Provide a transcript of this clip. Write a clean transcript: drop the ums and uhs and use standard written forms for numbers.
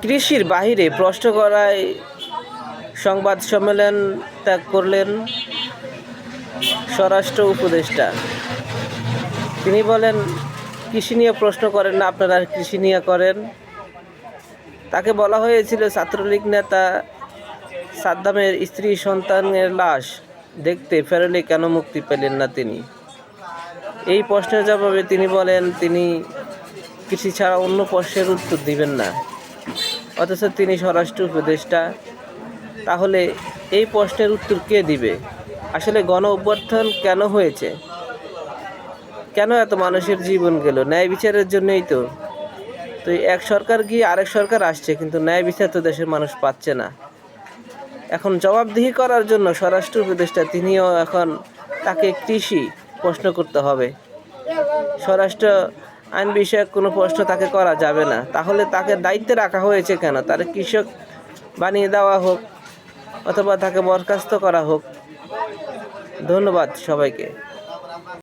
কৃষির বাহিরে প্রশ্ন করায় সংবাদ সম্মেলন ত্যাগ করলেন স্বরাষ্ট্র উপদেষ্টা। তিনি বলেন, কৃষি নিয়ে প্রশ্ন করেন না, আপনারা কৃষি নিয়ে করেন। তাকে বলা হয়েছিল ছাত্রলীগ নেতা সাদ্দামের স্ত্রী সন্তানের লাশ দেখতে ফেরলে কেন মুক্তি পেলেন না তিনি। এই প্রশ্নের জবাবে তিনি বলেন তিনি কৃষি ছাড়া অন্য প্রশ্নের উত্তর দিবেন না, অথচ তিনি স্বরাষ্ট্র উপদেষ্টা। তাহলে এই প্রশ্নের উত্তর কে দিবে? আসলে গণ অভ্যুত্থান কেন হয়েছে, কেন এত মানুষের জীবন গেল? ন্যায় বিচারের জন্যই তো। এক সরকার গিয়ে আরেক সরকার আসছে, কিন্তু ন্যায় বিচার তো দেশের মানুষ পাচ্ছে না। এখন জবাবদিহি করার জন্য স্বরাষ্ট্র উপদেষ্টা, তিনিও এখন তাকে কৃষি প্রশ্ন করতে হবে। স্বরাষ্ট্র আইন বিষয়ক কোনো প্রশ্ন তাকে করা যাবে না। তাহলে তাকে দায়িত্বে রাখা হয়েছে কেন? তার কৃষক বানিয়ে দেওয়া হোক অথবা তাকে বরখাস্ত করা হোক। ধন্যবাদ সবাইকে।